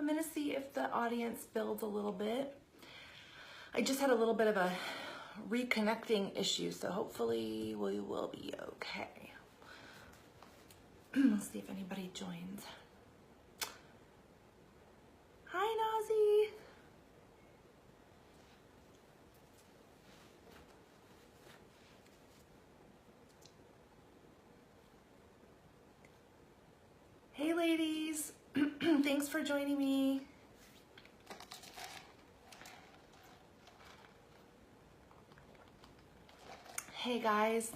I'm gonna see if the audience builds a little bit. I just had a little bit of a reconnecting issue, so hopefully we will be okay. Let's see if anybody joins. Hi, Nazi. Hey, ladies. Thanks for joining me. Hey, guys.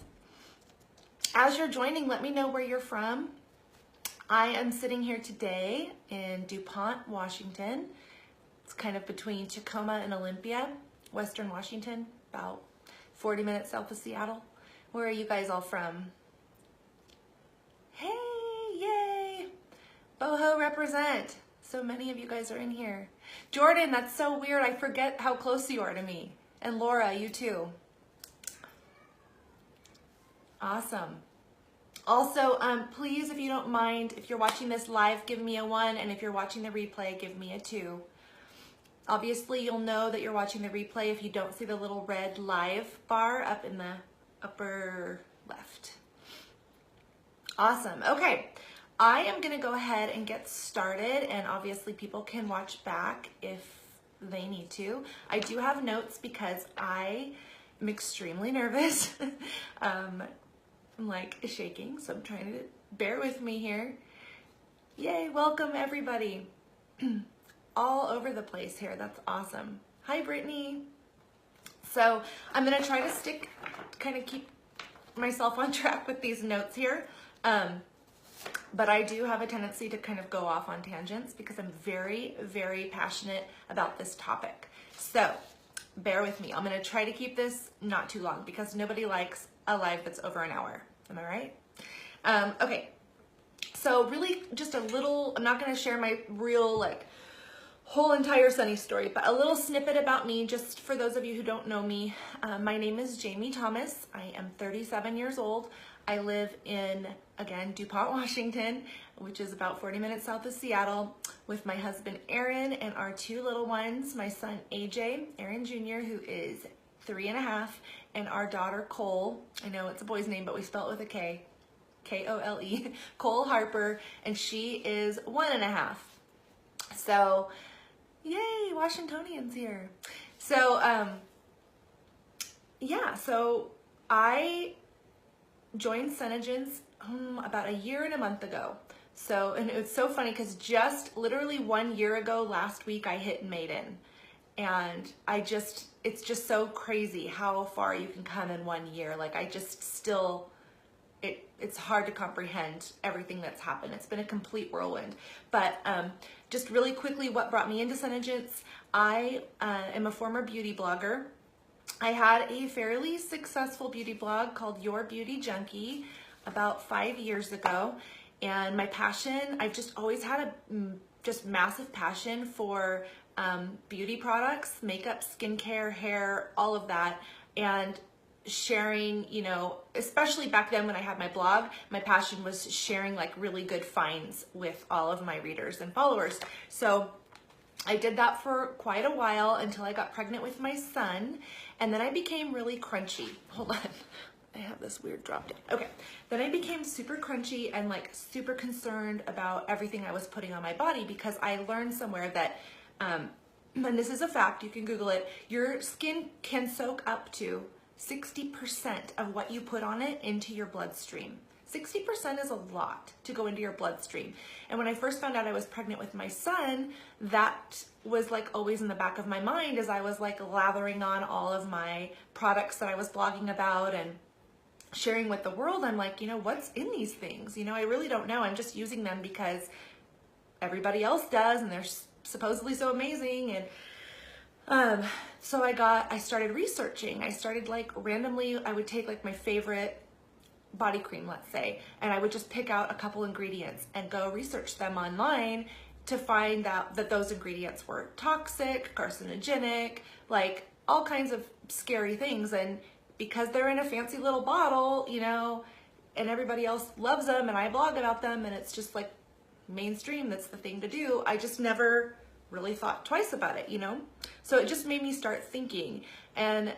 As you're joining, let me know where you're from. I am sitting here today in DuPont, Washington. It's kind of between Tacoma and Olympia, Western Washington, about 40 minutes south of Seattle. Where are you guys all from? Hey, yay! Boho represent. So many of you guys are in here. Jordan, that's so weird. I forget how close you are to me. And Laura, you too. Awesome. Also, please, if you don't mind, if you're watching this live, give me a 1, and if you're watching the replay, give me a 2. Obviously, you'll know that you're watching the replay if you don't see the little red live bar up in the upper left. Awesome. Okay, I am gonna go ahead and get started, and obviously people can watch back if they need to. I do have notes because I am extremely nervous. I'm like shaking, so I'm trying to bear with me here. Yay, welcome everybody. All over the place here, that's awesome. Hi, Brittany. So I'm gonna try to kind of keep myself on track with these notes here. But I do have a tendency to kind of go off on tangents because I'm very, very passionate about this topic. So bear with me. I'm gonna try to keep this not too long because nobody likes a live that's over an hour. Am I right? Okay, so really just a little, I'm not gonna share my real whole entire Sunny story, but a little snippet about me just for those of you who don't know me. My name is Jamie Thomas. I am 37 years old. I live in, again, DuPont, Washington, which is about 40 minutes south of Seattle, with my husband, Aaron, and our 2 little ones, my son, AJ, Aaron Jr., who is 3.5, and our daughter, Cole. I know it's a boy's name, but we spell it with a K, K-O-L-E, Cole Harper, and she is 1.5. So, yay, Washingtonians here. So, yeah, so I joined SeneGence about a year and a month ago. So, and it's so funny because just literally 1 year ago, last week, I hit maiden. And it's just so crazy how far you can come in 1 year. Like I just still, it's hard to comprehend everything that's happened. It's been a complete whirlwind. But just really quickly, what brought me into SeneGence, I am a former beauty blogger. I had a fairly successful beauty blog called Your Beauty Junkie about 5 years ago. And my passion, I've just always had a just massive passion for beauty products, makeup, skincare, hair, all of that. And sharing, you know, especially back then when I had my blog, my passion was sharing like really good finds with all of my readers and followers. So I did that for quite a while until I got pregnant with my son. And then I became really crunchy. Hold on. I have this weird drop down. Okay. Then I became super crunchy and like super concerned about everything I was putting on my body because I learned somewhere that, and this is a fact, you can Google it, your skin can soak up to 60% of what you put on it into your bloodstream. 60% is a lot to go into your bloodstream. And when I first found out I was pregnant with my son, that was like always in the back of my mind as I was like lathering on all of my products that I was blogging about and sharing with the world. I'm like, you know, what's in these things? You know, I really don't know. I'm just using them because everybody else does and they're supposedly so amazing. And so I started researching. I started like randomly, I would take like my favorite body cream, let's say, and I would just pick out a couple ingredients and go research them online to find out that those ingredients were toxic, carcinogenic, like all kinds of scary things. And because they're in a fancy little bottle, you know, and everybody else loves them and I blog about them, and it's just like, mainstream, that's the thing to do. I just never really thought twice about it, So it just made me start thinking. And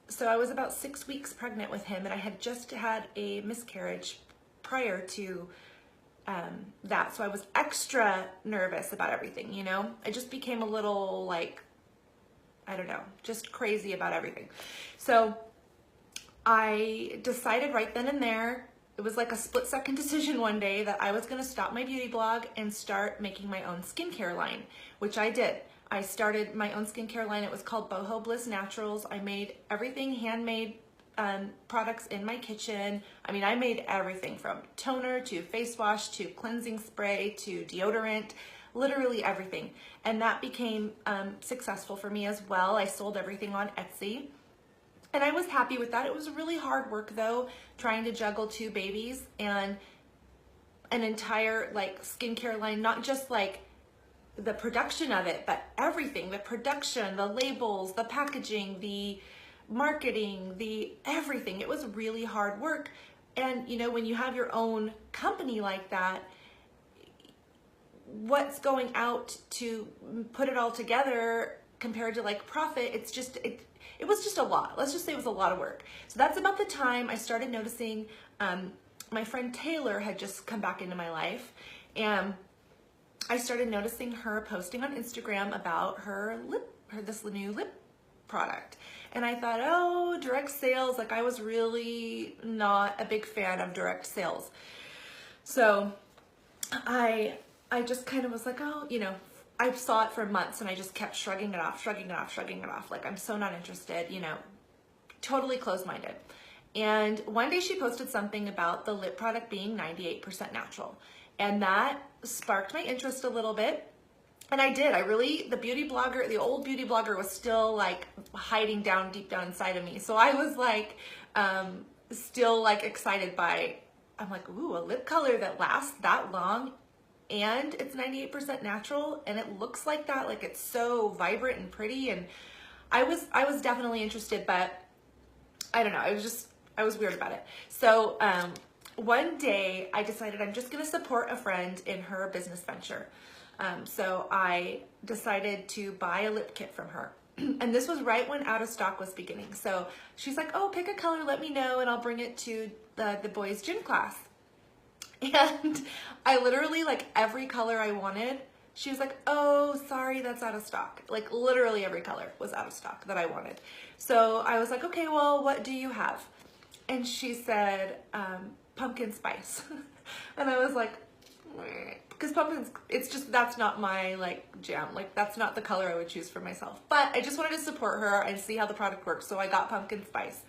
so I was about 6 weeks pregnant with him, and I had just had a miscarriage prior to that. So I was extra nervous about everything, I just became a little I don't know, just crazy about everything. So I decided right then and there, it was like a split-second decision one day, that I was gonna stop my beauty blog and start making my own skincare line, which I did. I started my own skincare line. It was called Boho Bliss Naturals. I made everything handmade products in my kitchen. I mean, I made everything from toner to face wash to cleansing spray to deodorant, literally everything. And that became successful for me as well. I sold everything on Etsy. And I was happy with that. It was really hard work though, trying to juggle 2 babies and an entire skincare line, not just the production of it, but everything, the production, the labels, the packaging, the marketing, the everything. It was really hard work. And when you have your own company like that, what's going out to put it all together compared to profit, it was just a lot. Let's just say it was a lot of work. So that's about the time I started noticing my friend Taylor had just come back into my life, and I started noticing her posting on Instagram about this new lip product. And I thought, oh, direct sales, I was really not a big fan of direct sales. So I just kind of was like, oh, I saw it for months and I just kept shrugging it off. I'm so not interested, totally closed-minded. And one day she posted something about the lip product being 98% natural. And that sparked my interest a little bit. And I did. The old beauty blogger was still hiding down deep down inside of me. So I was still excited by, I'm like, ooh, a lip color that lasts that long and it's 98% natural and it looks like that, it's so vibrant and pretty. And I was definitely interested, but I don't know, I was weird about it. So one day I decided I'm just gonna support a friend in her business venture. So I decided to buy a lip kit from her. And this was right when out of stock was beginning. So she's like, oh, pick a color, let me know, and I'll bring it to the boys' gym class. And I literally, every color I wanted, she was like, oh, sorry, that's out of stock. Literally every color was out of stock that I wanted. So I was like, okay, well, what do you have? And she said, pumpkin spice. And I was like, because pumpkins, that's not my jam. That's not the color I would choose for myself. But I just wanted to support her and see how the product works. So I got pumpkin spice.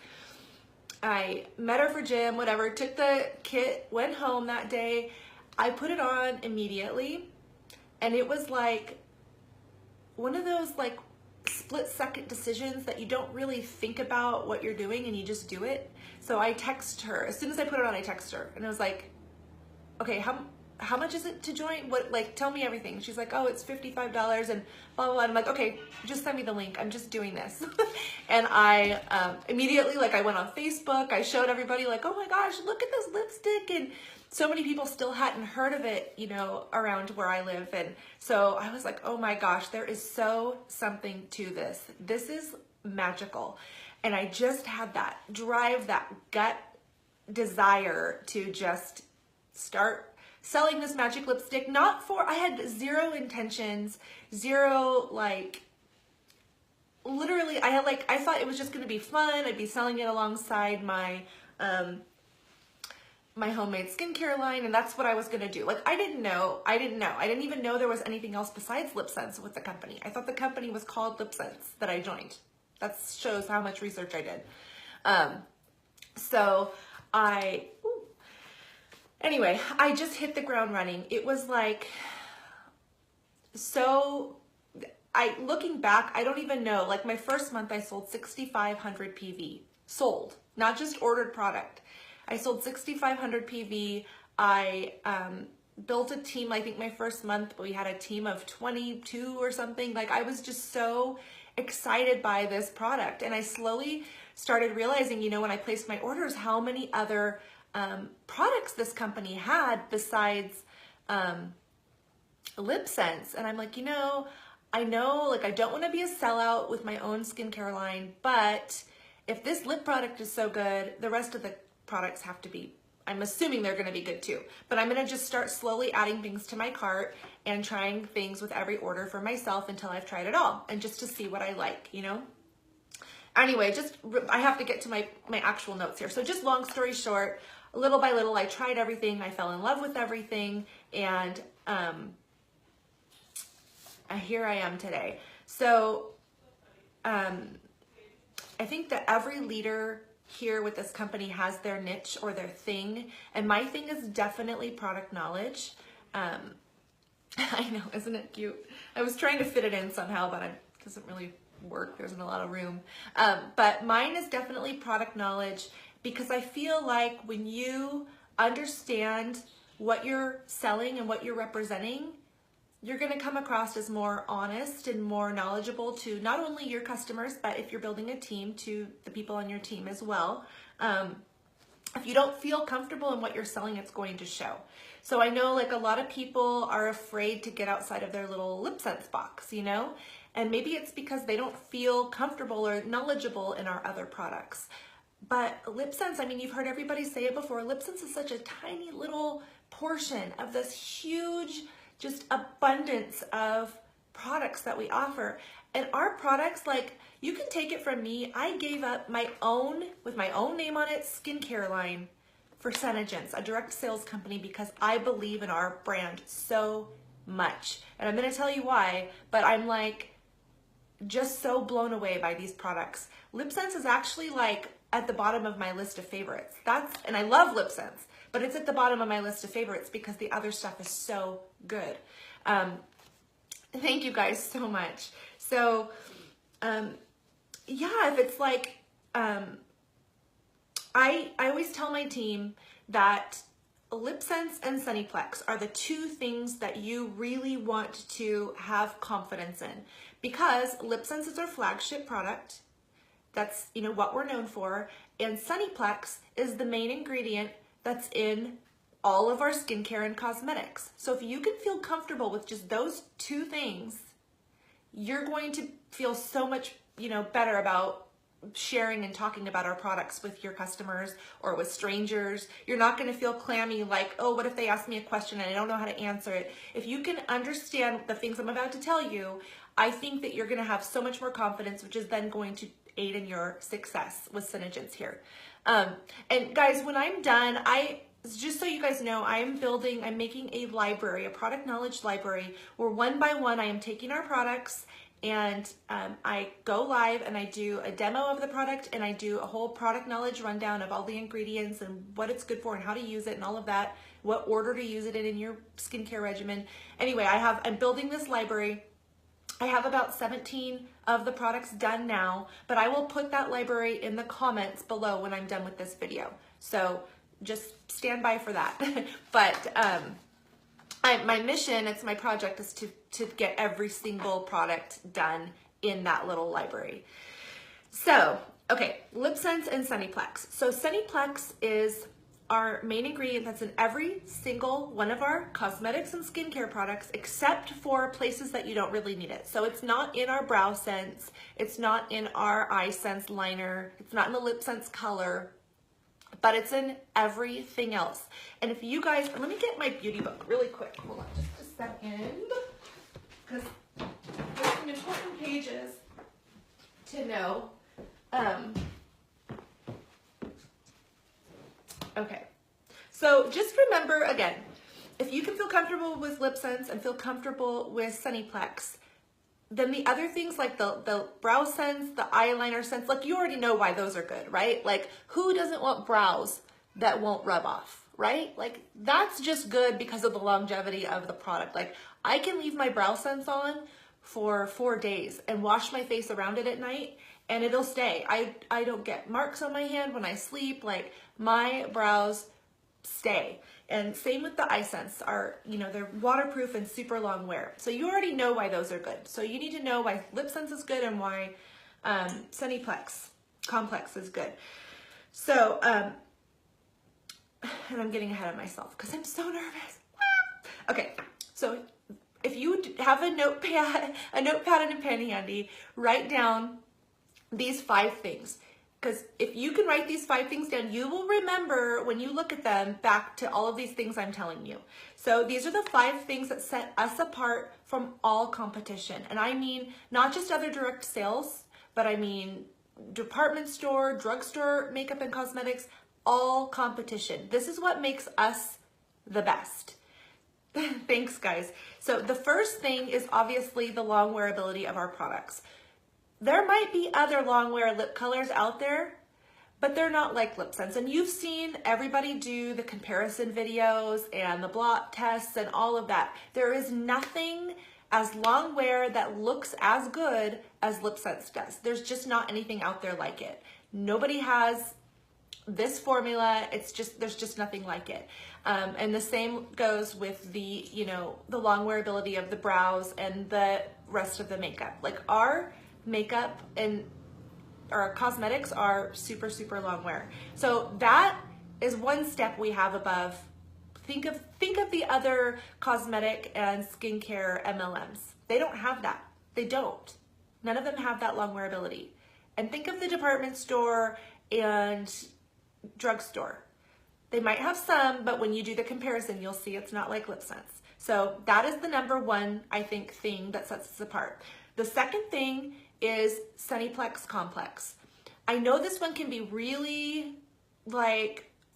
I met her for gym, whatever, took the kit, went home that day. I put it on immediately, and it was one of those split-second decisions that you don't really think about what you're doing and you just do it. So I text her. As soon as I put it on, I text her, and I was like, okay, how much is it to join? What, tell me everything. She's like, oh, it's $55 and blah, blah, blah. And I'm like, okay, just send me the link. I'm just doing this. And I immediately, I went on Facebook. I showed everybody oh my gosh, look at this lipstick. And so many people still hadn't heard of it, around where I live. And so I was like, oh my gosh, there is something to this. This is magical. And I just had that drive, that gut desire to just start selling this magic lipstick. I had zero intentions, literally, I thought it was just gonna be fun. I'd be selling it alongside my my homemade skincare line, and that's what I was gonna do. I didn't know. I didn't even know there was anything else besides LipSense with the company. I thought the company was called LipSense that I joined. That shows how much research I did. Anyway, I just hit the ground running. It was looking back, I don't even know, my first month I sold 6,500 PV. Sold, not just ordered product. I sold 6,500 PV. I built a team. I think my first month we had a team of 22 or something. I was just so excited by this product. And I slowly started realizing, when I placed my orders, how many other products this company had besides Lip Sense. And I'm like, you know, I know, like, I don't want to be a sellout with my own skincare line, but if this lip product is so good, the rest of the products have to be, I'm assuming they're going to be good too. But I'm going to just start slowly adding things to my cart and trying things with every order for myself until I've tried it all, and just to see what I like, you know? Anyway, I have to get to my actual notes here. So just long story short, little by little, I tried everything. I fell in love with everything. And here I am today. So I think that every leader here with this company has their niche or their thing. And my thing is definitely product knowledge. I know, isn't it cute? I was trying to fit it in somehow, but it doesn't really work. There isn't a lot of room. But mine is definitely product knowledge, because I feel like when you understand what you're selling and what you're representing, you're going to come across as more honest and more knowledgeable to not only your customers, but if you're building a team, to the people on your team as well. If you don't feel comfortable in what you're selling, it's going to show. So I know, like, a lot of people are afraid to get outside of their little Lip Sense box, you know? And maybe it's because they don't feel comfortable or knowledgeable in our other products. But Lip Sense, I mean, you've heard everybody say it before, Lip Sense is such a tiny little portion of this huge, just abundance of products that we offer. And our products, like, you can take it from me, I gave up my own, with my own name on it, skincare line for Senegence, a direct sales company, because I believe in our brand so much. And I'm going to tell you why, but I'm like just so blown away by these products. Lip Sense is actually like at the bottom of my list of favorites. And I love Lip Sense, but it's at the bottom of my list of favorites because the other stuff is so good. Thank you guys so much. So, yeah, if it's like, I always tell my team that Lip Sense and Sunnyplex are the two things that you really want to have confidence in, because Lip Sense is our flagship product. That's, you know, what we're known for. And Sunnyplex is the main ingredient that's in all of our skincare and cosmetics. So if you can feel comfortable with just those two things, you're going to feel so much, you know, better about sharing and talking about our products with your customers or with strangers. You're not going to feel clammy like, oh, what if they ask me a question and I don't know how to answer it? If you can understand the things I'm about to tell you, I think that you're going to have so much more confidence, which is then going to aid in your success with Senegence here. And guys, when I'm done, just so you guys know, I'm making a library, a product knowledge library, where one by one I am taking our products and I go live and I do a demo of the product and I do a whole product knowledge rundown of all the ingredients and what it's good for and how to use it and all of that, what order to use it in your skincare regimen. Anyway, I'm building this library. I have about 17 of the products done now, but I will put that library in the comments below when I'm done with this video. So just stand by for that. But my mission, it's my project, is to get every single product done in that little library. So, okay, Lip Sense and Sunnyplex. So Sunnyplex is our main ingredient that's in every single one of our cosmetics and skincare products, except for places that you don't really need it. So it's not in our Brow Sense, it's not in our Eye Sense liner, it's not in the Lip Sense color, but it's in everything else. And if you guys, let me get my beauty book really quick. Hold on just a second, because there's some important pages to know. Okay, so just remember, again, if you can feel comfortable with Lip Sense and feel comfortable with Sunnyplex, then the other things like the Brow Sense, the eyeliner sense, like you already know why those are good, right? Like who doesn't want brows that won't rub off, right? Like that's just good because of the longevity of the product. Like I can leave my Brow Sense on for 4 days and wash my face around it at night and it'll stay. I don't get marks on my hand when I sleep. Like my brows stay. And same with the Eye Sense, they're waterproof and super long wear. So you already know why those are good. So you need to know why Lip Sense is good and why Sunnyplex Complex is good. So, and I'm getting ahead of myself because I'm so nervous. Okay, so if you have a notepad and a pen handy, write down these 5 things. Because if you can write these 5 things down, you will remember when you look at them back to all of these things I'm telling you. So these are the 5 things that set us apart from all competition. And I mean, not just other direct sales, but I mean department store, drugstore, makeup and cosmetics, all competition. This is what makes us the best. Thanks, guys. So the first thing is obviously the long wearability of our products. There might be other long wear lip colors out there, but they're not like LipSense. And you've seen everybody do the comparison videos and the blot tests and all of that. There is nothing as long wear that looks as good as LipSense does. There's just not anything out there like it. Nobody has this formula. There's just nothing like it. And the same goes with the, the long wearability of the brows and the rest of the makeup. Like our makeup and our cosmetics are super, super long wear. So that is one step we have above. Think of the other cosmetic and skincare MLMs. They don't have that. They don't. None of them have that long wearability. And think of the department store and drugstore. They might have some, but when you do the comparison, you'll see it's not like LipSense. So that is the number one, I think, thing that sets us apart. The second thing is Sunnyplex Complex. I know this one can be really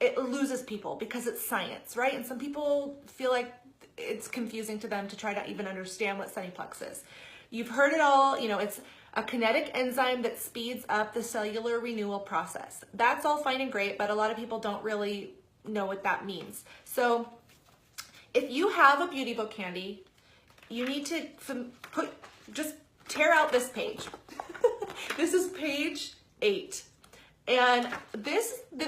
it loses people because it's science, right? And some people feel like it's confusing to them to try to even understand what Sunnyplex is. You've heard it all, it's a kinetic enzyme that speeds up the cellular renewal process. That's all fine and great, but a lot of people don't really know what that means. So if you have a beauty book handy, you need to just tear out this page. This is page 8. And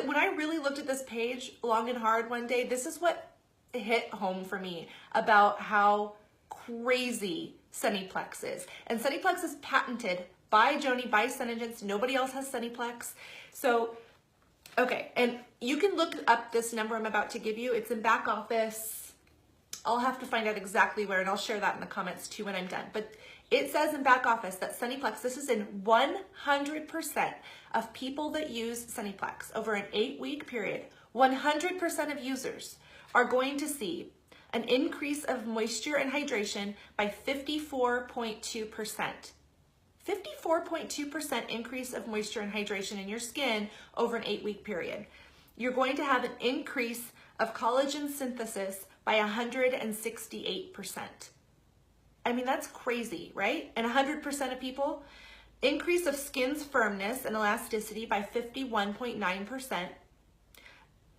when I really looked at this page long and hard one day, this is what hit home for me about how crazy Sunnyplex is. And Sunnyplex is patented by Joni, by Senegence. Nobody else has Sunnyplex. So, okay, and you can look up this number I'm about to give you. It's in back office. I'll have to find out exactly where, and I'll share that in the comments too when I'm done. But it says in back office that Sunnyplex, this is in 100% of people that use Sunnyplex over an 8-week period. 100% of users are going to see an increase of moisture and hydration by 54.2%. 54.2% increase of moisture and hydration in your skin over an 8-week period. You're going to have an increase of collagen synthesis by 168%. I mean, that's crazy, right? And 100% of people, increase of skin's firmness and elasticity by 51.9%,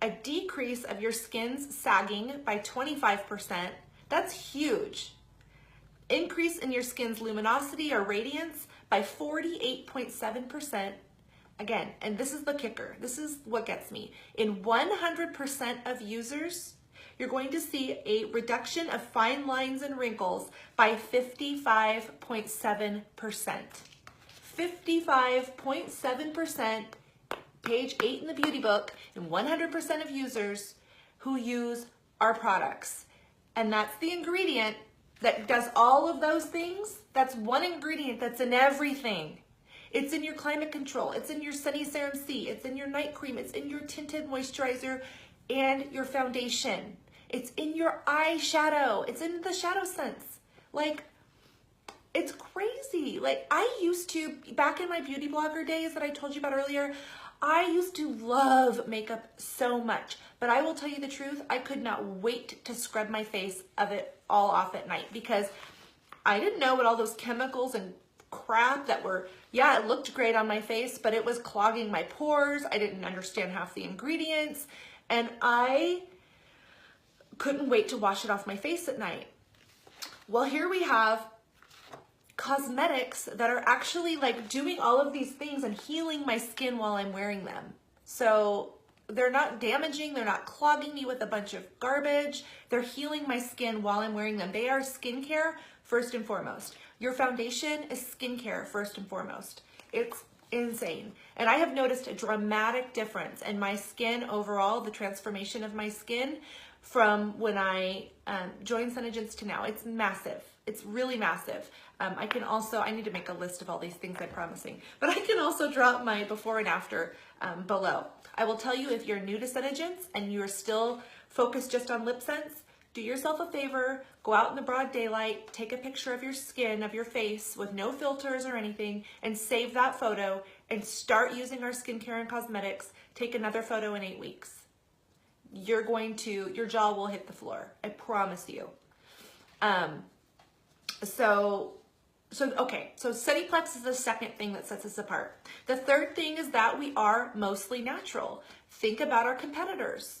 a decrease of your skin's sagging by 25%. That's huge. Increase in your skin's luminosity or radiance by 48.7%. Again, and this is the kicker. This is what gets me. In 100% of users, you're going to see a reduction of fine lines and wrinkles by 55.7%. 55.7%, page 8 in the beauty book, and 100% of users who use our products. And that's the ingredient that does all of those things. That's one ingredient that's in everything. It's in your climate control. It's in your Sunny Serum C. It's in your night cream. It's in your tinted moisturizer and your foundation. It's in your eyeshadow. It's in the Shadow Sense. Like, it's crazy. Like, I used to, back in my beauty blogger days that I told you about earlier, I used to love makeup so much. But I will tell you the truth, I could not wait to scrub my face of it all off at night because I didn't know what all those chemicals and crap that were, yeah, it looked great on my face, but it was clogging my pores. I didn't understand half the ingredients. And I couldn't wait to wash it off my face at night. Well, here we have cosmetics that are actually like doing all of these things and healing my skin while I'm wearing them. So they're not damaging, they're not clogging me with a bunch of garbage. They're healing my skin while I'm wearing them. They are skincare first and foremost. Your foundation is skincare first and foremost. It's insane. And I have noticed a dramatic difference in my skin overall, the transformation of my skin from when I joined SeneGence to now. It's massive. It's really massive. I need to make a list of all these things I'm promising, but I can also drop my before and after below. I will tell you, if you're new to SeneGence and you're still focused just on LipSense, do yourself a favor, go out in the broad daylight, take a picture of your skin, of your face with no filters or anything, and save that photo and start using our skincare and cosmetics. Take another photo in 8 weeks. Your jaw will hit the floor. I promise you. So Seniplex is the second thing that sets us apart. The third thing is that we are mostly natural. Think about our competitors.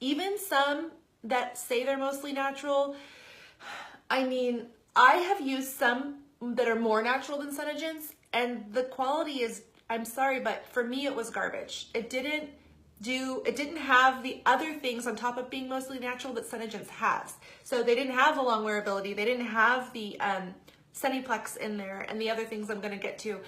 Even some that say they're mostly natural. I mean, I have used some that are more natural than SeneGence, and the quality is, I'm sorry, but for me it was garbage. It didn't have the other things on top of being mostly natural that SeneGence has. So they didn't have the long wearability, they didn't have the Seniplex in there, and the other things I'm gonna get to.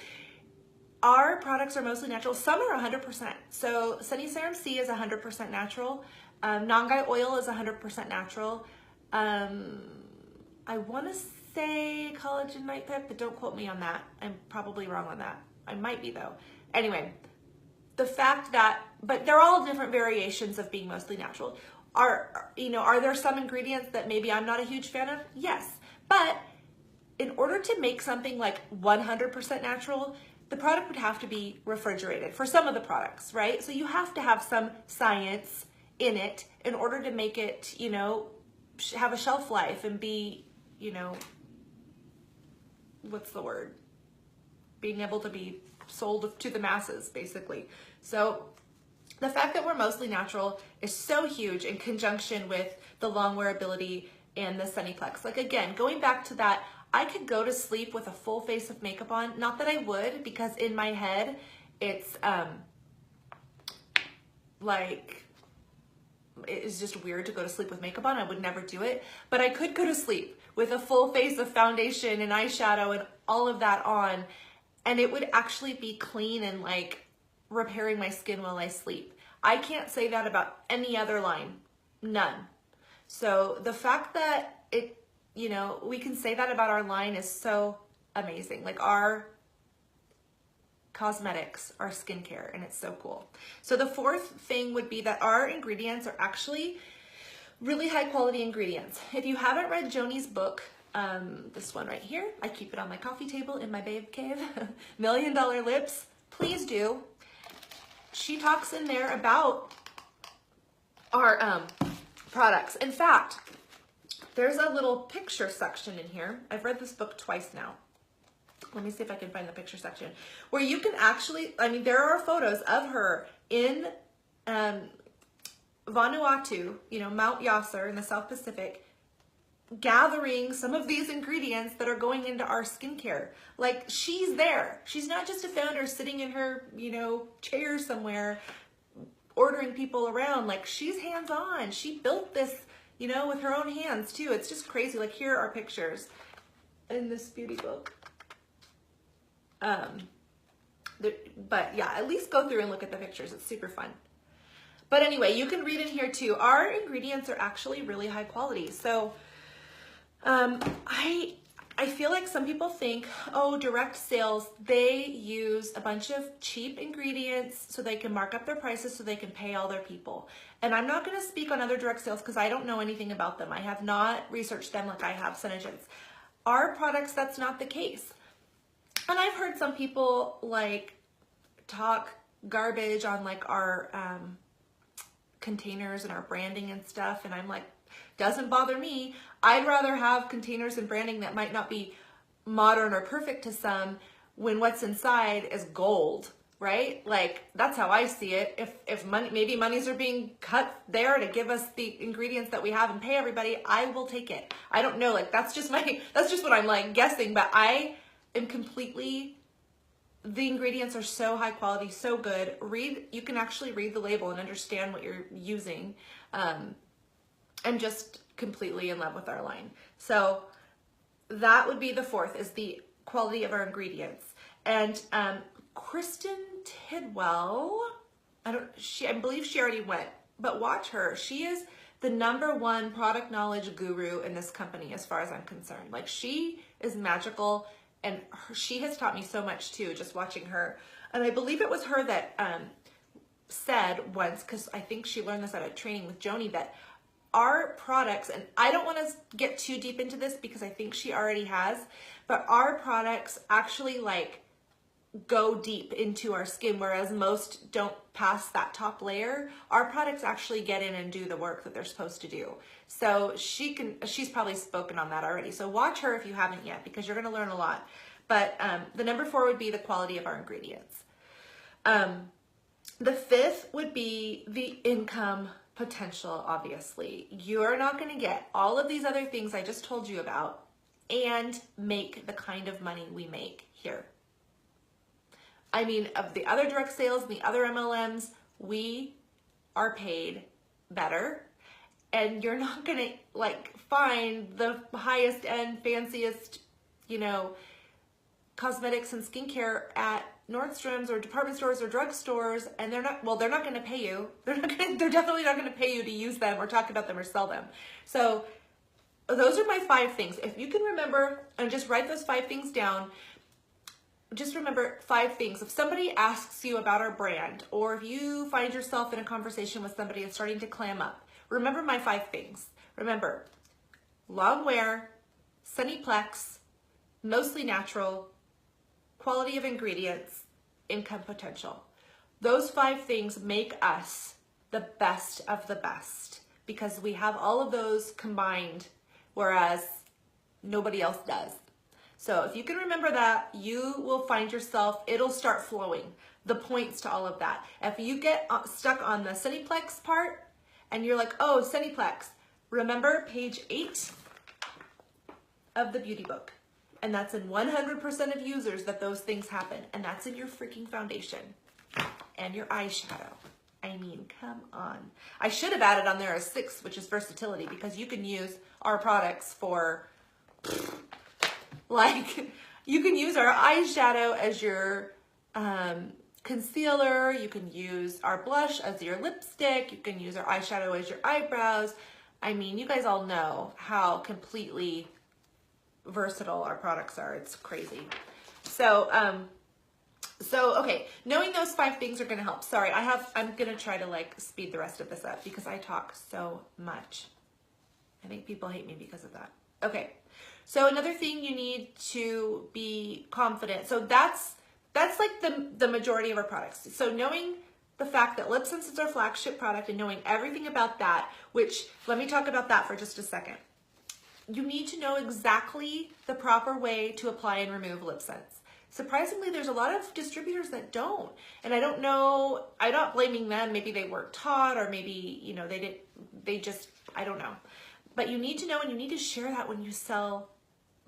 Our products are mostly natural. Some are 100%. So Seniserum C is 100% natural. Nangai oil is 100% natural. I want to say collagen night pip, but don't quote me on that. I'm probably wrong on that. I might be though. Anyway, the fact that, but they're all different variations of being mostly natural. Are there some ingredients that maybe I'm not a huge fan of? Yes, but in order to make something like 100% natural, the product would have to be refrigerated for some of the products, right? So you have to have some science in it in order to make it, have a shelf life and be, what's the word? Being able to be sold to the masses, basically. So the fact that we're mostly natural is so huge in conjunction with the long wearability and the Seniplex. Like, again, going back to that, I could go to sleep with a full face of makeup on. Not that I would, because in my head, it's it is just weird to go to sleep with makeup on. I would never do it, but I could go to sleep with a full face of foundation and eyeshadow and all of that on, and it would actually be clean and like repairing my skin while I sleep. I can't say that about any other line, none. So the fact that we can say that about our line is so amazing. Like, our cosmetics, our skincare, and it's so cool. So the fourth thing would be that our ingredients are actually really high quality ingredients. If you haven't read Joni's book, this one right here, I keep it on my coffee table in my babe cave, $1 Million Lips, please do. She talks in there about our products. In fact, there's a little picture section in here. I've read this book twice now. Let me see if I can find the picture section where you can actually, there are photos of her in Vanuatu, Mount Yasser in the South Pacific, gathering some of these ingredients that are going into our skincare. Like, she's there. She's not just a founder sitting in her, chair somewhere ordering people around. Like, she's hands-on. She built this, with her own hands too. It's just crazy. Like, here are pictures in this beauty book. But yeah, at least go through and look at the pictures. It's super fun. But anyway, you can read in here too. Our ingredients are actually really high quality. So I feel like some people think, oh, direct sales, they use a bunch of cheap ingredients so they can mark up their prices so they can pay all their people. And I'm not going to speak on other direct sales because I don't know anything about them. I have not researched them like I have SeneGence. Our products, that's not the case. And I've heard some people talk garbage on our containers and our branding and stuff. And I'm like, doesn't bother me. I'd rather have containers and branding that might not be modern or perfect to some when what's inside is gold, right? Like, that's how I see it. If money, maybe monies are being cut there to give us the ingredients that we have and pay everybody, I will take it. I don't know. That's just what I'm guessing, but I am completely, the ingredients are so high quality, so good. You can actually read the label and understand what you're using. I'm just completely in love with our line. So that would be the fourth, is the quality of our ingredients. And Kristen Tidwell, I believe she already went, but watch her. She is the #1 product knowledge guru in this company as far as I'm concerned. Like, she is magical, and she has taught me so much too, just watching her. And I believe it was her that said once, because I think she learned this at a training with Joni, that our products, and I don't want to get too deep into this because I think she already has, but our products actually like go deep into our skin, whereas most don't pass that top layer. Our products actually get in and do the work that they're supposed to do. So she's probably spoken on that already. So watch her if you haven't yet, because you're going to learn a lot. But the #4 would be the quality of our ingredients. The 5th would be the income potential, obviously. You're not going to get all of these other things I just told you about and make the kind of money we make here. I mean, of the other direct sales and the other MLMs, we are paid better, and you're not going to like find the highest end, fanciest, you know, cosmetics and skincare at Nordstrom's or department stores or drugstores, and they're not going to pay you. They're definitely not going to pay you to use them or talk about them or sell them. So those are my 5 things. If you can remember and just write those 5 things down, just remember 5 things. If somebody asks you about our brand, or if you find yourself in a conversation with somebody that's starting to clam up, remember my 5 things. Remember, long wear, Sunnyplex, mostly natural, quality of ingredients, income potential. Those 5 things make us the best of the best because we have all of those combined, whereas nobody else does. So if you can remember that, you will find yourself, it'll start flowing, the points to all of that. If you get stuck on the Sunnyplex part and you're like, oh, Sunnyplex, remember page 8 of the beauty book. And that's in 100% of users that those things happen. And that's in your freaking foundation and your eyeshadow. I mean, come on. I should have added on there a 6, which is versatility, because you can use our products for, like, you can use our eyeshadow as your concealer. You can use our blush as your lipstick. You can use our eyeshadow as your eyebrows. I mean, you guys all know how completely versatile our products are. It's crazy. So, okay, knowing those 5 things are going to help. Sorry, I'm going to try to like speed the rest of this up because I talk so much. I think people hate me because of that. Okay. So another thing, you need to be confident. So that's like the majority of our products. So knowing the fact that LipSense is our flagship product and knowing everything about that, which let me talk about that for just a second. You need to know exactly the proper way to apply and remove LipSense. Surprisingly, there's a lot of distributors that don't. And I don't know, I'm not blaming them. Maybe they weren't taught, or maybe, you know, they just, I don't know. But you need to know, and you need to share that when you sell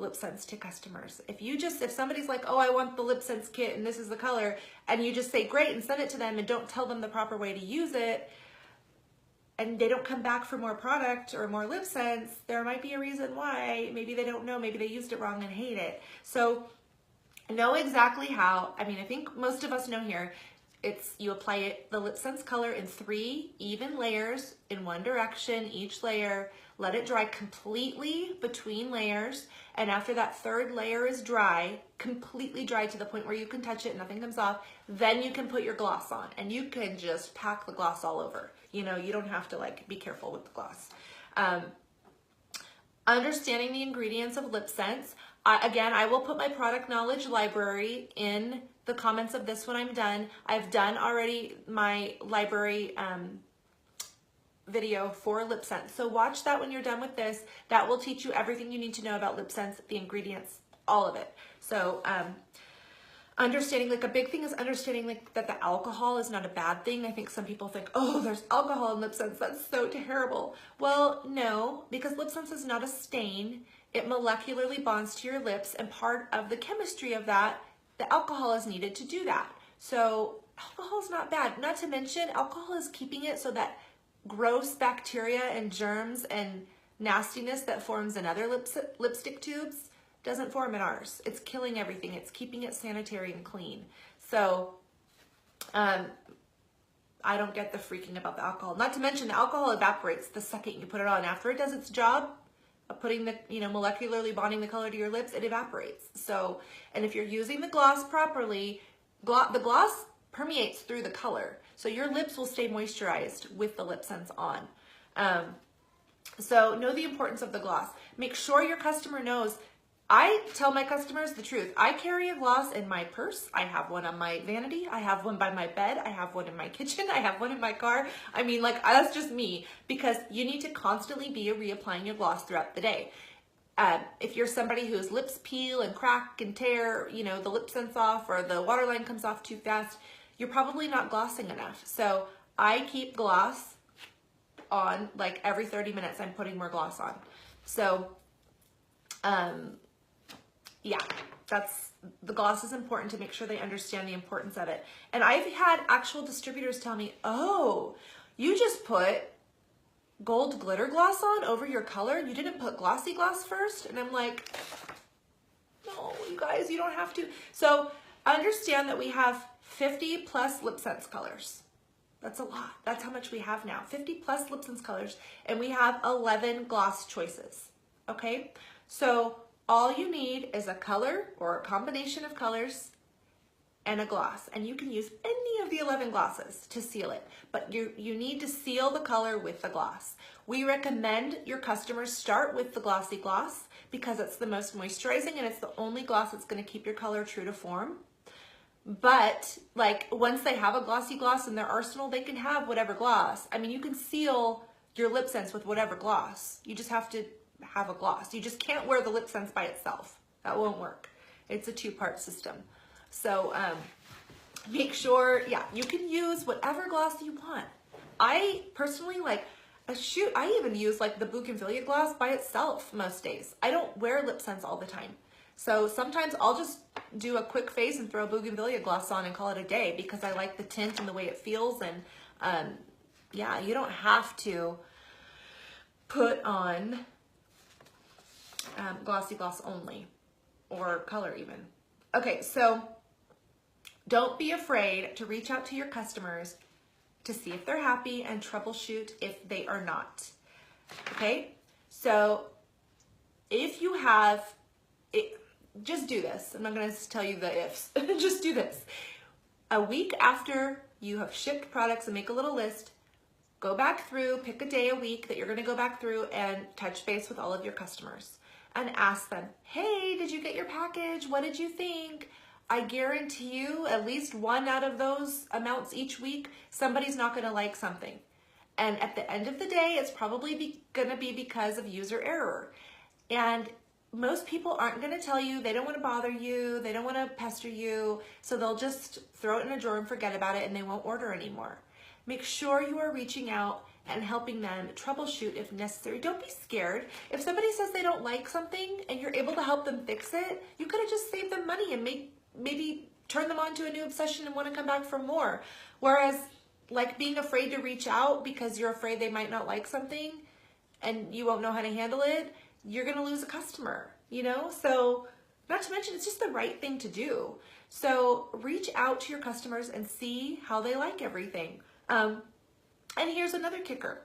LipSense to customers. If somebody's like, oh, I want the LipSense kit and this is the color, and you just say, great, and send it to them and don't tell them the proper way to use it, and they don't come back for more product or more LipSense, there might be a reason why. Maybe they don't know, maybe they used it wrong and hate it. So know exactly how. I mean, I think most of us know here, you apply the LipSense color in 3 even layers in one direction, each layer. Let it dry completely between layers. And after that 3rd layer is dry, completely dry to the point where you can touch it, nothing comes off, then you can put your gloss on and you can just pack the gloss all over. You know, you don't have to like be careful with the gloss. Understanding the ingredients of LipSense. Again, I will put my product knowledge library in the comments of this when I'm done. I've done already my library video for LipSense. So watch that when you're done with this. That will teach you everything you need to know about LipSense, the ingredients, all of it. So understanding, like a big thing is understanding like that the alcohol is not a bad thing. I think some people think, oh, there's alcohol in LipSense, that's so terrible. Well, no, because LipSense is not a stain. It molecularly bonds to your lips, and part of the chemistry of that, the alcohol is needed to do that. So alcohol is not bad. Not to mention, alcohol is keeping it so that gross bacteria and germs and nastiness that forms in other lipstick tubes doesn't form in ours. It's killing everything. It's keeping it sanitary and clean. So I don't get the freaking about the alcohol. Not to mention the alcohol evaporates the second you put it on. After it does its job of putting the, molecularly bonding the color to your lips, it evaporates. So, and if you're using the gloss properly, the gloss permeates through the color. So your lips will stay moisturized with the Lip Sense on. So know the importance of the gloss. Make sure your customer knows. I tell my customers the truth. I carry a gloss in my purse. I have one on my vanity. I have one by my bed. I have one in my kitchen. I have one in my car. I mean, like, that's just me, because you need to constantly be reapplying your gloss throughout the day. If you're somebody whose lips peel and crack and tear, the Lip Sense off, or the waterline comes off too fast, you're probably not glossing enough. So I keep gloss on, like, every 30 minutes I'm putting more gloss on. So, yeah, the gloss is important to make sure they understand the importance of it. And I've had actual distributors tell me, oh, you just put gold glitter gloss on over your color? You didn't put glossy gloss first? And I'm like, no, you guys, you don't have to. So understand that we have 50 plus Lip Sense colors. That's a lot. That's how much we have now. 50 plus Lip Sense colors, and we have 11 gloss choices, okay? So all you need is a color or a combination of colors and a gloss, and you can use any of the 11 glosses to seal it, but you need to seal the color with the gloss. We recommend your customers start with the glossy gloss because it's the most moisturizing and it's the only gloss that's going to keep your color true to form. But like, once they have a glossy gloss in their arsenal, they can have whatever gloss. I mean, you can seal your Lip Sense with whatever gloss. You just have to have a gloss. You just can't wear the Lip Sense by itself. That won't work. It's a two-part system. So make sure, yeah, you can use whatever gloss you want. I personally I even use like the Bougainvillea gloss by itself most days. I don't wear Lip Sense all the time. So sometimes I'll just do a quick face and throw Bougainvillea gloss on and call it a day because I like the tint and the way it feels. And yeah, you don't have to put on glossy gloss only, or color even. Okay, so don't be afraid to reach out to your customers to see if they're happy and troubleshoot if they are not. Okay, so if you have it, just do this. I'm not going to tell you the ifs. Just do this. A week after you have shipped products, and make a little list, go back through, pick a day a week that you're going to go back through and touch base with all of your customers and ask them, hey, did you get your package? What did you think? I guarantee you at least one out of those amounts each week, somebody's not going to like something. And at the end of the day, it's probably going to be because of user error. And most people aren't going to tell you. They don't want to bother you. They don't want to pester you. So they'll just throw it in a drawer and forget about it, and they won't order anymore. Make sure you are reaching out and helping them troubleshoot if necessary. Don't be scared. If somebody says they don't like something and you're able to help them fix it, you could have just saved them money and maybe turn them on to a new obsession and want to come back for more. Whereas like being afraid to reach out because you're afraid they might not like something and you won't know how to handle it, you're going to lose a customer, So not to mention, it's just the right thing to do. So reach out to your customers and see how they like everything. And here's another kicker.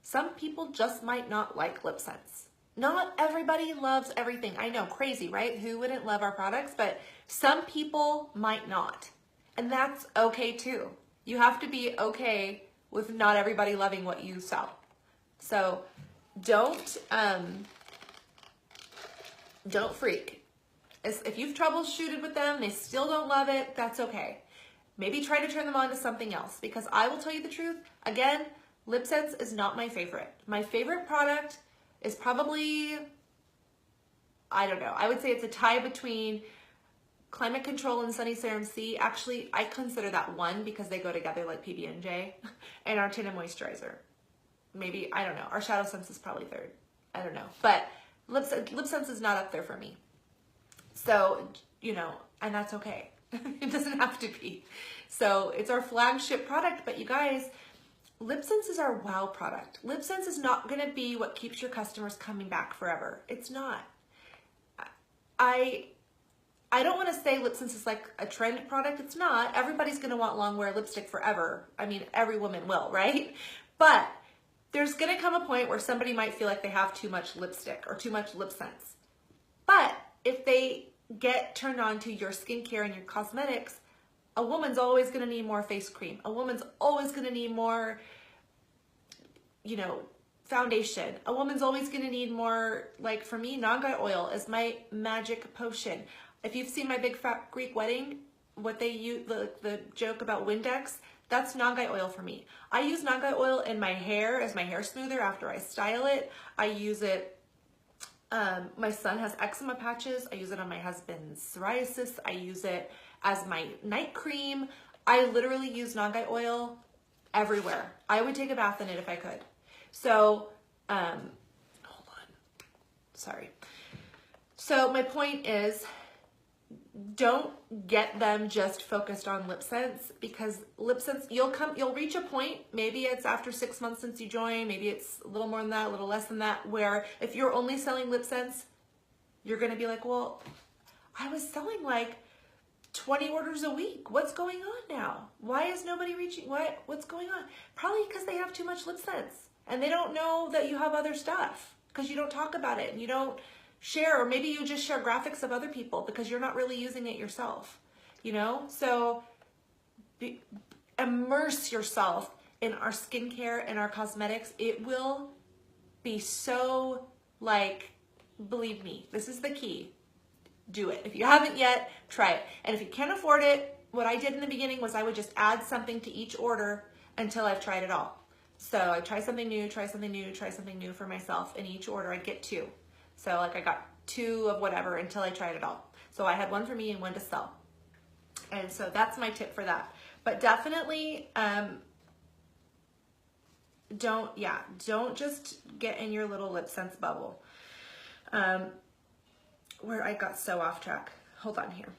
Some people just might not like Lip Sense. Not everybody loves everything. I know, crazy, right? Who wouldn't love our products? But some people might not. And that's okay too. You have to be okay with not everybody loving what you sell. So don't freak. If you've troubleshooted with them, they still don't love it, that's okay. Maybe try to turn them on to something else, because I will tell you the truth. Again, Lip Sense is not my favorite. My favorite product is probably, I don't know, I would say it's a tie between Climate Control and Sunny Serum C. Actually, I consider that one because they go together like PB&J, and our Tinted Moisturizer. Maybe, I don't know, our Shadow Sense is probably third. I don't know, but Lip Sense is not up there for me. So, and that's okay. It doesn't have to be. So it's our flagship product, but you guys, Lip Sense is our wow product. Lip Sense is not going to be what keeps your customers coming back forever. It's not. I I don't want to say lip sense is like a trend product. It's not. Everybody's going to want long wear lipstick forever. I mean, every woman will, right? But there's going to come a point where somebody might feel like they have too much lipstick or too much lip sense. But if they get turned on to your skincare and your cosmetics, a woman's always going to need more face cream. A woman's always going to need more, you know, foundation. A woman's always going to need more, like for me, Nangai oil is my magic potion. If you've seen my Big Fat Greek Wedding, what they use, the joke about Windex, that's Nangai oil for me. I use Nangai oil in my hair as my hair smoother after I style it. I use it, my son has eczema patches. I use it on my husband's psoriasis. I use it as my night cream. I literally use Nangai oil everywhere. I would take a bath in it if I could. So, hold on, sorry. So my point is, don't get them just focused on lip sense, because lip sense, you'll reach a point, maybe it's after 6 months since you joined, maybe it's a little more than that, a little less than that, where if you're only selling lip sense, you're gonna be like, well, I was selling like 20 orders a week. What's going on now? Why is nobody reaching, what's going on? Probably because they have too much lip sense and they don't know that you have other stuff because you don't talk about it and you don't share, or maybe you just share graphics of other people because you're not really using it yourself, you know? So immerse yourself in our skincare and our cosmetics. It will be so, like, believe me, this is the key. Do it. If you haven't yet, try it. And if you can't afford it, what I did in the beginning was I would just add something to each order until I've tried it all. So I try something new, try something new, try something new for myself. In each order, I'd get 2. So like I got 2 of whatever until I tried it all. So I had 1 for me and 1 to sell. And so that's my tip for that. But definitely don't just get in your little lip sense bubble. Where I got so off track. Hold on here.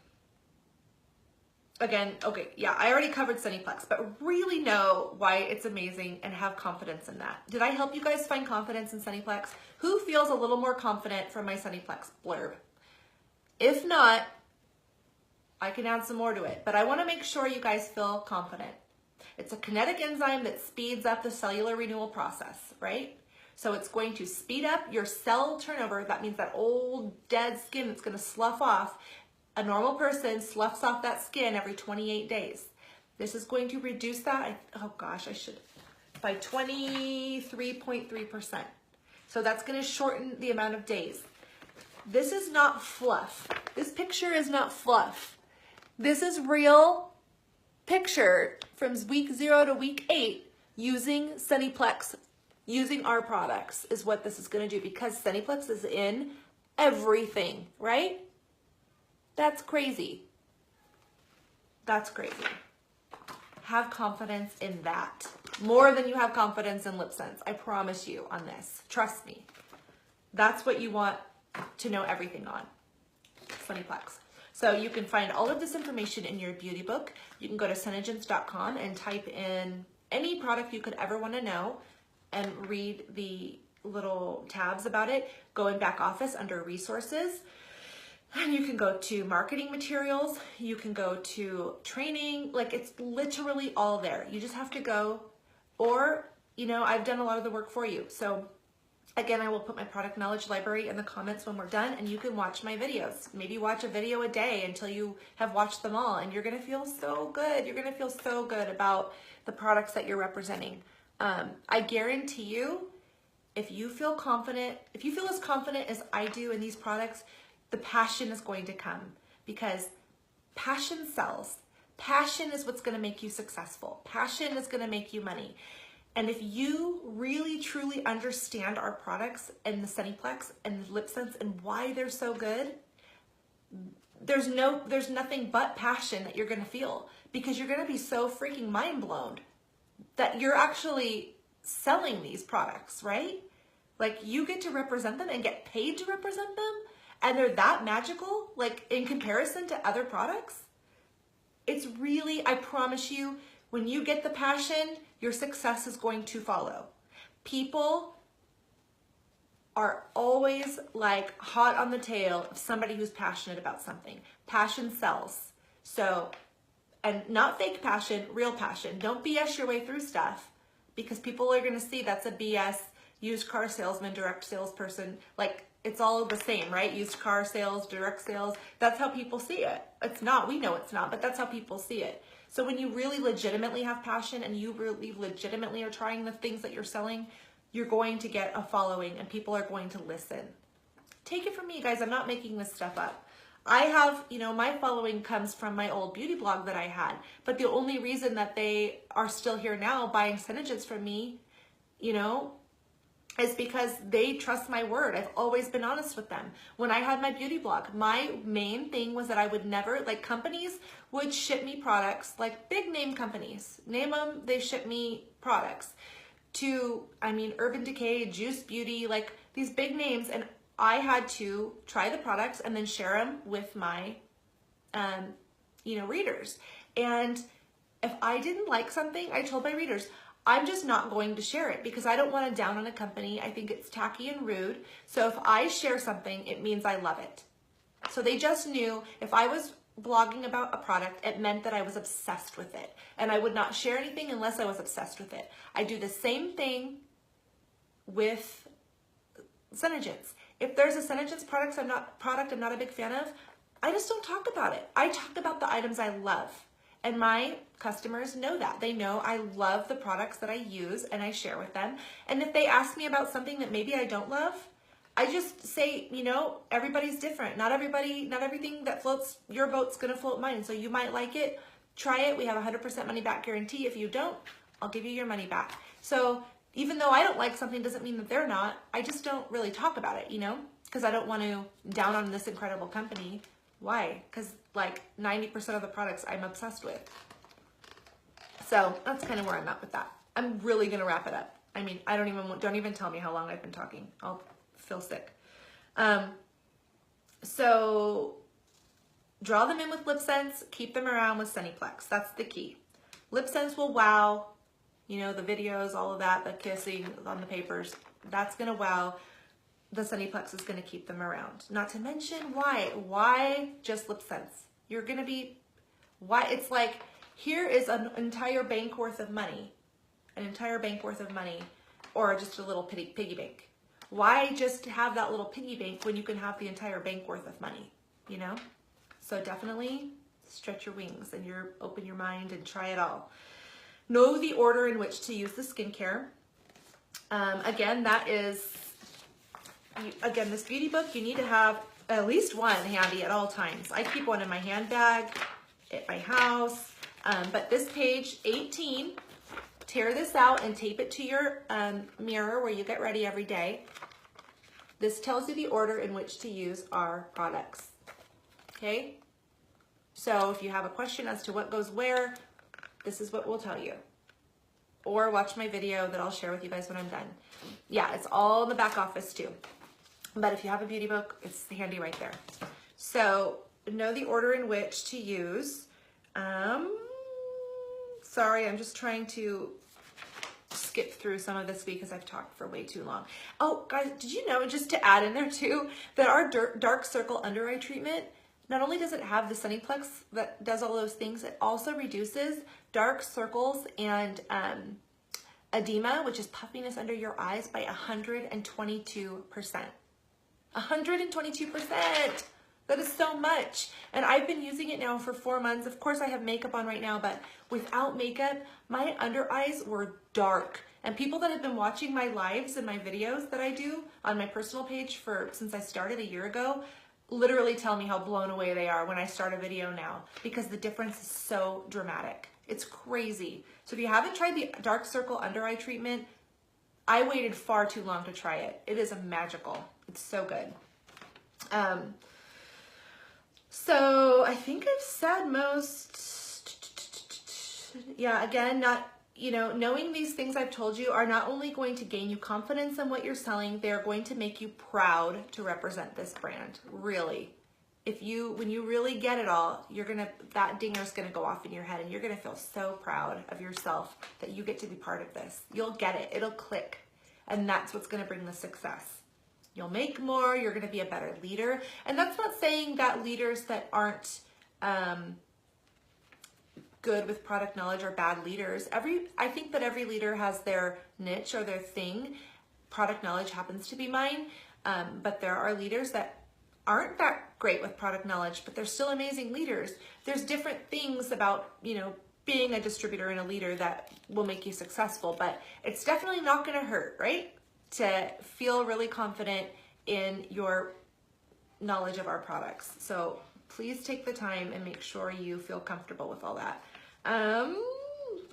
Again, okay, yeah, I already covered Sunnyplex, but really know why it's amazing and have confidence in that. Did I help you guys find confidence in Sunnyplex? Who feels a little more confident from my Sunnyplex blurb? If not, I can add some more to it, but I want to make sure you guys feel confident. It's a kinetic enzyme that speeds up the cellular renewal process, right? So it's going to speed up your cell turnover. That means that old dead skin that's going to slough off. A normal person sloughs off that skin every 28 days. This is going to reduce that, by 23.3%. So that's going to shorten the amount of days. This is not fluff. This picture is not fluff. This is real picture from week 0 to week 8 using Sunnyplex. Using our products is what this is going to do, because Sunnyplex is in everything, right? That's crazy. That's crazy. Have confidence in that. More than you have confidence in lip sense. I promise you on this. Trust me. That's what you want to know everything on. Sunnyplex. So you can find all of this information in your beauty book. You can go to Senegence.com and type in any product you could ever want to know and read the little tabs about it. Go in back office under resources. And you can go to marketing materials. You can go to training. Like, it's literally all there. You just have to go, or, you know, I've done a lot of the work for you. So again, I will put my product knowledge library in the comments when we're done, and you can watch my videos. Maybe watch a video a day until you have watched them all, and you're gonna feel so good. You're gonna feel so good about the products that you're representing. I guarantee you, if you feel confident, if you feel as confident as I do in these products, the passion is going to come, because passion sells. Passion is what's going to make you successful. Passion is going to make you money. And if you really truly understand our products and the Sunnyplex and the Lip Sense and why they're so good, there's nothing but passion that you're going to feel, because you're going to be so freaking mind blown that you're actually selling these products, right? Like, you get to represent them and get paid to represent them, and they're that magical, like, in comparison to other products. It's really, I promise you, when you get the passion, your success is going to follow. People are always like hot on the tail of somebody who's passionate about something. Passion sells. So, and not fake passion, real passion. Don't BS your way through stuff, because people are gonna see that's a BS used car salesman, direct salesperson. Like, it's all the same, right? Used car sales, direct sales. That's how people see it. It's not, we know it's not, but that's how people see it. So when you really legitimately have passion and you really legitimately are trying the things that you're selling, you're going to get a following and people are going to listen. Take it from me, guys. I'm not making this stuff up. I have, you know, my following comes from my old beauty blog that I had, but the only reason that they are still here now buying SeneGence from me, you know, is because they trust my word. I've always been honest with them. When I had my beauty blog, my main thing was that I would never, like, companies would ship me products, like big name companies, name them, they ship me products to, I mean, Urban Decay, Juice Beauty, like these big names. And I had to try the products and then share them with my, you know, readers. And if I didn't like something, I told my readers, I'm just not going to share it because I don't want to down on a company. I think it's tacky and rude. So if I share something, it means I love it. So they just knew if I was blogging about a product, it meant that I was obsessed with it. And I would not share anything unless I was obsessed with it. I do the same thing with SeneGence. If there's a SeneGence product I'm not a big fan of, I just don't talk about it. I talk about the items I love. And my customers know that. They know I love the products that I use and I share with them. And if they ask me about something that maybe I don't love, I just say, you know, everybody's different. Not everything that floats your boat's gonna float mine. So you might like it, try it. We have a 100% money back guarantee. If you don't, I'll give you your money back. So even though I don't like something doesn't mean that they're not. I just don't really talk about it, you know, because I don't want to down on this incredible company. Why? Because like 90% of the products I'm obsessed with. So that's kind of where I'm at with that. I'm really gonna wrap it up. I mean, don't even tell me how long I've been talking. I'll feel sick. So draw them in with LipSense, keep them around with Sunnyplex. That's the key. LipSense will wow, you know, the videos, all of that, the kissing on the papers, that's gonna wow. The Sunnyplex is gonna keep them around. Not to mention why just LipSense? You're gonna be, why? It's like, here is an entire bank worth of money, or just a little piggy bank. Why just have that little piggy bank when you can have the entire bank worth of money, you know? So definitely stretch your wings and open your mind and try it all. Know the order in which to use the skincare. Again, this beauty book, you need to have at least one handy at all times. I keep one in my handbag, at my house, but this page 18, tear this out and tape it to your mirror where you get ready every day. This tells you the order in which to use our products, okay? So if you have a question as to what goes where, this is what we'll tell you. Or watch my video that I'll share with you guys when I'm done. Yeah, it's all in the back office too. But if you have a beauty book, it's handy right there. So know the order in which to use. Sorry, I'm just trying to skip through some of this because I've talked for way too long. Oh, guys, did you know, just to add in there too, that our dark circle under eye treatment, not only does it have the Sunnyplex that does all those things, it also reduces dark circles and edema, which is puffiness under your eyes, by 122%. 122%. That is so much. And I've been using it now for 4 months. Of course, I have makeup on right now, but without makeup, my under eyes were dark. And people that have been watching my lives and my videos that I do on my personal page since I started a year ago, literally tell me how blown away they are when I start a video now, because the difference is so dramatic. It's crazy. So if you haven't tried the dark circle under eye treatment, I waited far too long to try it. It is magical. It's so good. So I think I've said most. Yeah, again, knowing these things I've told you are not only going to gain you confidence in what you're selling, they're going to make you proud to represent this brand. Really. When you really get it all, that dinger's gonna go off in your head and you're gonna feel so proud of yourself that you get to be part of this. You'll get it, it'll click. And that's what's gonna bring the success. you'll make more, you're gonna be a better leader. And that's not saying that leaders that aren't good with product knowledge are bad leaders. I think that every leader has their niche or their thing. Product knowledge happens to be mine, but there are leaders that aren't that great with product knowledge, but they're still amazing leaders. There's different things about, you know, being a distributor and a leader that will make you successful, but it's definitely not gonna hurt, right? To feel really confident in your knowledge of our products. So please take the time and make sure you feel comfortable with all that. I'm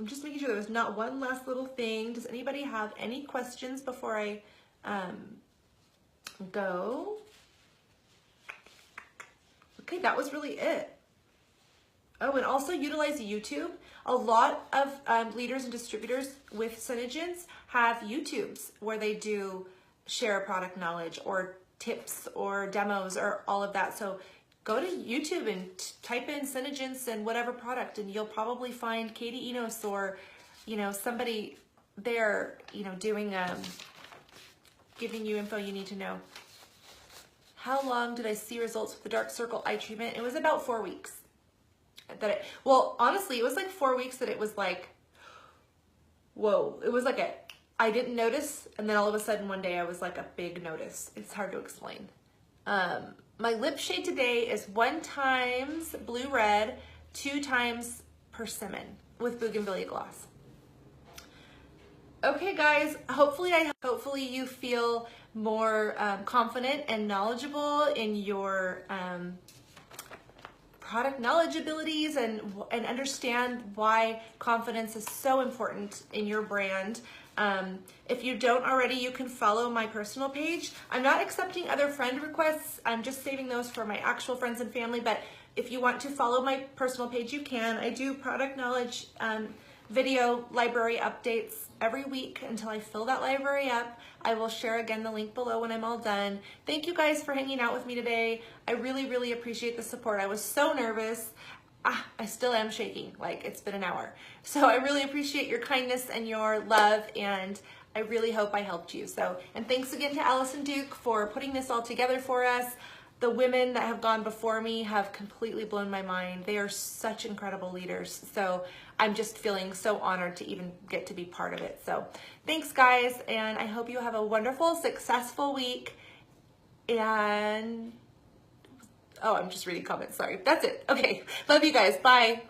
just making sure there's not one last little thing. Does anybody have any questions before I go? Okay, that was really it. Oh, and also utilize YouTube. A lot of leaders and distributors with Synergens have YouTubes where they do share product knowledge or tips or demos or all of that. So go to YouTube and type in Synergens and whatever product, and you'll probably find Katie Enos or, you know, somebody there, you know, doing, giving you info you need to know. How long did I see results with the dark circle eye treatment? It was about 4 weeks. Well, honestly, it was like 4 weeks that it was like, whoa. It was like I didn't notice, and then all of a sudden one day I was like a big notice. It's hard to explain. My lip shade today is 1 times blue red, 2 times persimmon with Bougainvillea gloss. Okay, guys, hopefully you feel more confident and knowledgeable in your product knowledge abilities and understand why confidence is so important in your brand. If you don't already, you can follow my personal page. I'm not accepting other friend requests. I'm just saving those for my actual friends and family, but if you want to follow my personal page, you can. I do product knowledge video library updates every week until I fill that library up. I will share again the link below when I'm all done. Thank you guys for hanging out with me today. I really, really appreciate the support. I was so nervous. I still am shaking, like it's been an hour. So I really appreciate your kindness and your love, and I really hope I helped you. So, and thanks again to Allison Duke for putting this all together for us. The women that have gone before me have completely blown my mind. They are such incredible leaders. So I'm just feeling so honored to even get to be part of it. So thanks, guys, and I hope you have a wonderful, successful week. And, oh, I'm just reading comments, sorry. That's it. Okay, love you guys, bye.